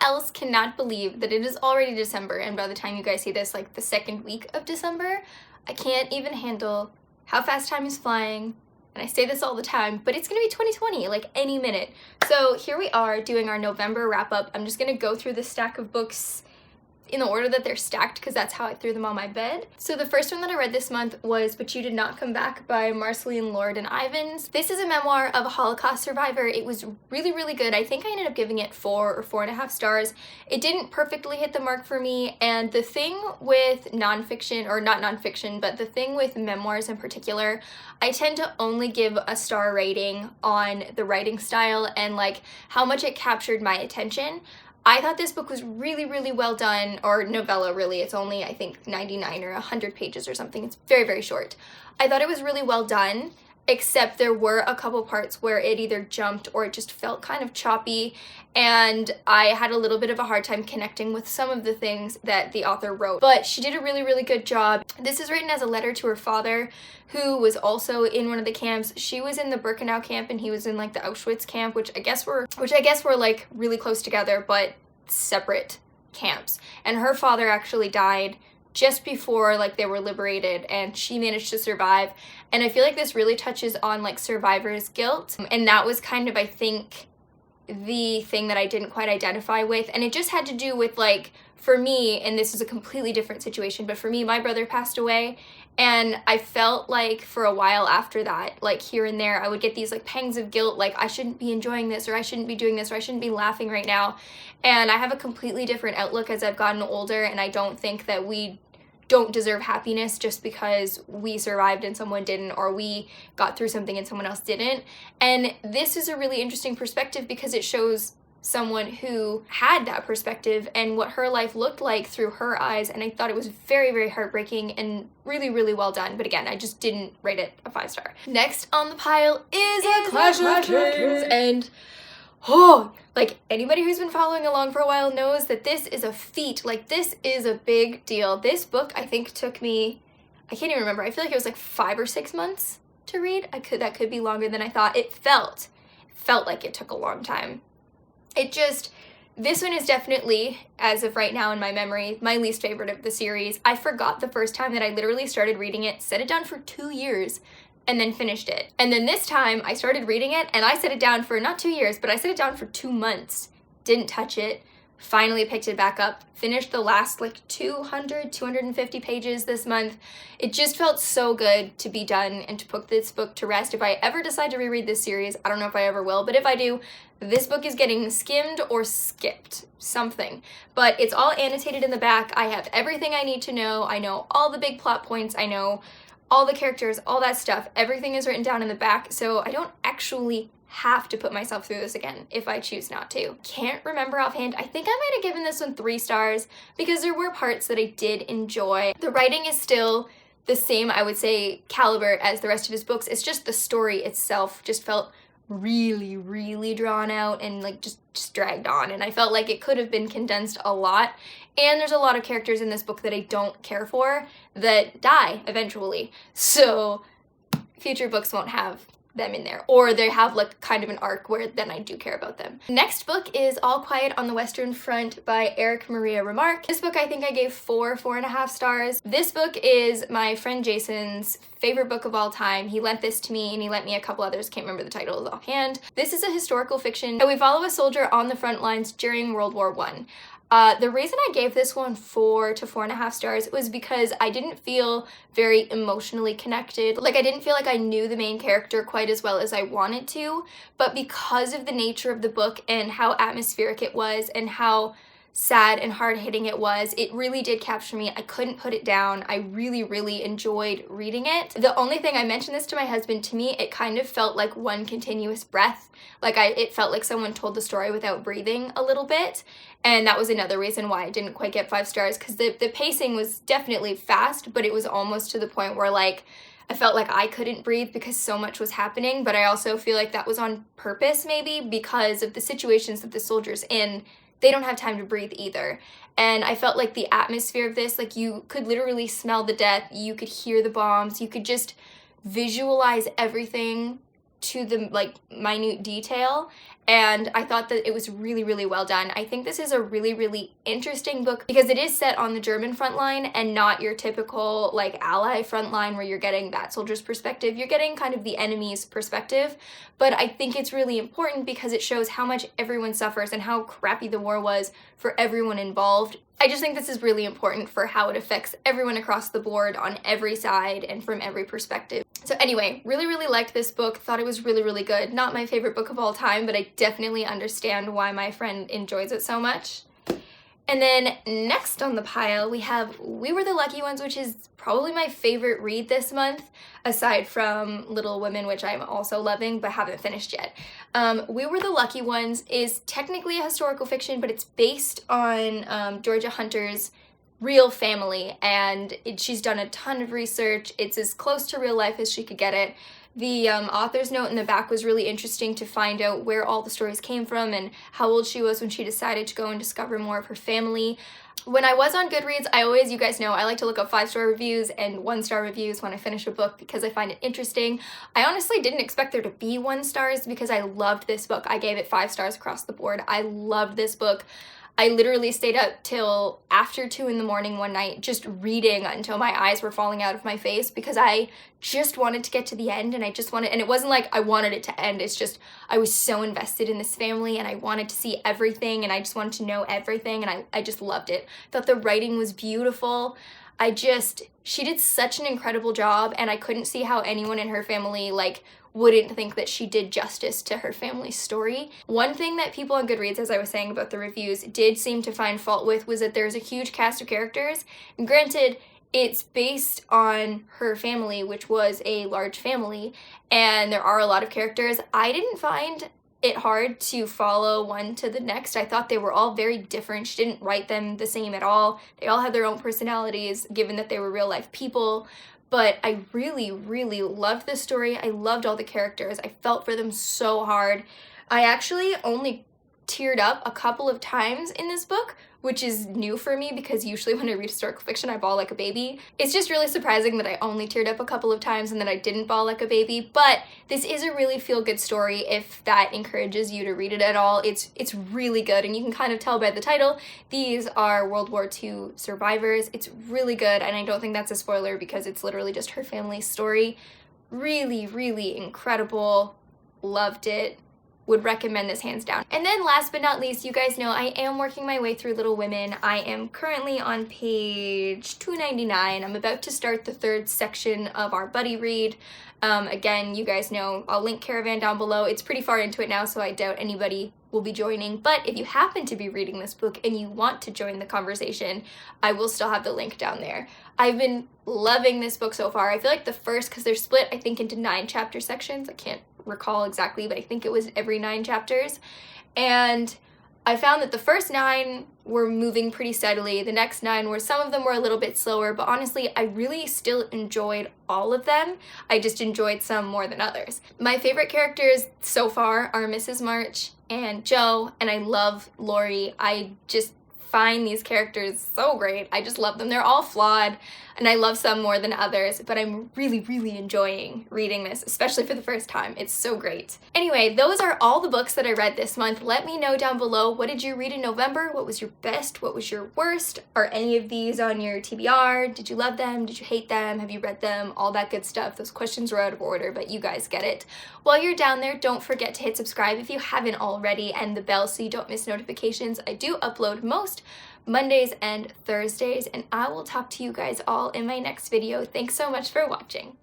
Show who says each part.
Speaker 1: else cannot believe that it is already December, and by the time you guys see this, like the second week of December. I can't even handle how fast time is flying, and I say this all the time, but it's gonna be 2020, like any minute. So here we are doing our November wrap-up. I'm just gonna go through the stack of books in the order that they're stacked because that's how I threw them on my bed. So the first one that I read this month was But You Did Not Come Back by Marceline Lord and Ivans. This is a memoir of a Holocaust survivor. It was really, really good. I think I ended up giving it 4 or 4.5 stars. It didn't perfectly hit the mark for me, and the thing with nonfiction, or not nonfiction, but the thing with memoirs in particular, I tend to only give a star rating on the writing style and like how much it captured my attention. I thought this book was really, really well done, or novella really. It's only, I think, 99 or 100 pages or something. It's very, very short. I thought it was really well done, except there were a couple parts where it either jumped or it just felt kind of choppy, and I had a little bit of a hard time connecting with some of the things that the author wrote. But she did a really, really good job. This is written as a letter to her father, who was also in one of the camps. She was in the Birkenau camp and he was in like the Auschwitz camp, which I guess were like really close together but separate camps. And her father actually died just before like they were liberated, and she managed to survive. And I feel like this really touches on like survivor's guilt, and that was kind of, I think, the thing that I didn't quite identify with. And it just had to do with, like, for me, and this is a completely different situation, but for me, my brother passed away, and I felt like for a while after that, like here and there, I would get these like pangs of guilt, like I shouldn't be enjoying this, or I shouldn't be doing this, or I shouldn't be laughing right now. And I have a completely different outlook as I've gotten older, and I don't think that we don't deserve happiness just because we survived and someone didn't, or we got through something and someone else didn't. And this is a really interesting perspective because it shows someone who had that perspective and what her life looked like through her eyes, and I thought it was very, very heartbreaking and really, really well done. But again, I just didn't rate it a 5-star. Next on the pile is a Collage Mushrooms, and like anybody who's been following along for a while knows that this is a feat. Like, this is a big deal. This book, I think, took me, I can't even remember, I feel like it was like 5 or 6 months to read. That could be longer than I thought. It felt like it took a long time. This one is definitely, as of right now in my memory, my least favorite of the series. I forgot the first time that I literally started reading it, set it down for 2 years, and then finished it. And then this time I started reading it and I set it down for not 2 years, but I set it down for 2 months. Didn't touch it. Finally picked it back up. Finished the last like 250 pages this month. It just felt so good to be done and to put this book to rest. If I ever decide to reread this series, I don't know if I ever will, but if I do, this book is getting skimmed or skipped, something. But it's all annotated in the back. I have everything I need to know. I know all the big plot points. I know all the characters, all that stuff. Everything is written down in the back, so I don't actually have to put myself through this again if I choose not to. Can't remember offhand. I think I might have given this one 3 stars because there were parts that I did enjoy. The writing is still the same, I would say, caliber as the rest of his books. It's just the story itself just felt really, really drawn out and like just dragged on, and I felt like it could have been condensed a lot. And there's a lot of characters in this book that I don't care for that die eventually, so future books won't have them in there, or they have like kind of an arc where then I do care about them. Next book is All Quiet on the Western Front by Eric Maria Remarque. This book I think I gave 4.5 stars. This book is my friend Jason's favorite book of all time. He lent this to me and he lent me a couple others, can't remember the titles offhand. This is a historical fiction, and we follow a soldier on the front lines during World War I. The reason I gave this one 4 to 4.5 stars was because I didn't feel very emotionally connected. Like, I didn't feel like I knew the main character quite as well as I wanted to, but because of the nature of the book and how atmospheric it was and how sad and hard-hitting it was, it really did capture me. I couldn't put it down. I really, really enjoyed reading it. The only thing, I mentioned this to my husband, to me it kind of felt like one continuous breath. Like it felt like someone told the story without breathing a little bit, and that was another reason why I didn't quite get 5 stars, because the pacing was definitely fast, but it was almost to the point where like I felt like I couldn't breathe because so much was happening. But I also feel like that was on purpose, maybe because of the situations that the soldiers in. They don't have time to breathe either. And I felt like the atmosphere of this, like you could literally smell the death, you could hear the bombs, you could just visualize everything to the like minute detail. and I thought that it was really, really well done. I think this is a really, really interesting book because it is set on the German front line and not your typical like Ally front line where you're getting that soldier's perspective. You're getting kind of the enemy's perspective, but I think it's really important because it shows how much everyone suffers and how crappy the war was for everyone involved. I just think this is really important for how it affects everyone across the board on every side and from every perspective. So anyway, really, really liked this book, thought it was really, really good. Not my favorite book of all time, but I definitely understand why my friend enjoys it so much. And then next on the pile, we have We Were the Lucky Ones, which is probably my favorite read this month, aside from Little Women, which I'm also loving, but haven't finished yet. We Were the Lucky Ones is technically a historical fiction, but it's based on Georgia Hunter's real family, and she's done a ton of research. It's as close to real life as she could get it. The author's note in the back was really interesting to find out where all the stories came from and how old she was when she decided to go and discover more of her family. When I was on Goodreads, I always, you guys know, I like to look up 5-star reviews and 1-star reviews when I finish a book because I find it interesting. I honestly didn't expect there to be 1 stars because I loved this book. I gave it 5 stars across the board. I loved this book. I literally stayed up till after 2 in the morning one night just reading until my eyes were falling out of my face because I just wanted to get to the end, and and it wasn't like I wanted it to end, it's just I was so invested in this family and I wanted to see everything and I just wanted to know everything, and I just loved it. I thought the writing was beautiful. She did such an incredible job, and I couldn't see how anyone in her family wouldn't think that she did justice to her family's story. One thing that people on Goodreads, as I was saying about the reviews, did seem to find fault with was that there's a huge cast of characters. And granted, it's based on her family, which was a large family, and there are a lot of characters. I didn't find it hard to follow one to the next. I thought they were all very different. She didn't write them the same at all. They all had their own personalities, given that they were real life people. But I really, really loved this story. I loved all the characters. I felt for them so hard. I actually only teared up a couple of times in this book, which is new for me because usually when I read historical fiction, I bawl like a baby. It's just really surprising that I only teared up a couple of times and that I didn't bawl like a baby, but this is a really feel-good story if that encourages you to read it at all. It's really good, and you can kind of tell by the title, these are World War II survivors. It's really good, and I don't think that's a spoiler because it's literally just her family's story. Really, really incredible. Loved it. Would recommend this hands down. And then last but not least, you guys know I am working my way through Little Women. I am currently on page 299. I'm about to start the 3rd section of our buddy read. Again, you guys know I'll link Caravan down below. It's pretty far into it now, so I doubt anybody will be joining, but if you happen to be reading this book and you want to join the conversation, I will still have the link down there. I've been loving this book so far. I feel like the first, because they're split, I think, into 9 chapter sections. I can't recall exactly, but I think it was every 9 chapters. And I found that the first 9 were moving pretty steadily. The next 9 were, some of them were a little bit slower, but honestly, I really still enjoyed all of them. I just enjoyed some more than others. My favorite characters so far are Mrs. March and Joe, and I love Lori. I just find these characters so great. I just love them. They're all flawed, and I love some more than others, but I'm really, really enjoying reading this, especially for the first time. It's so great. Anyway, those are all the books that I read this month. Let me know down below, what did you read in November? What was your best? What was your worst? Are any of these on your TBR? Did you love them? Did you hate them? Have you read them? All that good stuff. Those questions were out of order, but you guys get it. While you're down there, don't forget to hit subscribe if you haven't already, and the bell so you don't miss notifications. I do upload most Mondays and Thursdays, and I will talk to you guys all in my next video. Thanks so much for watching.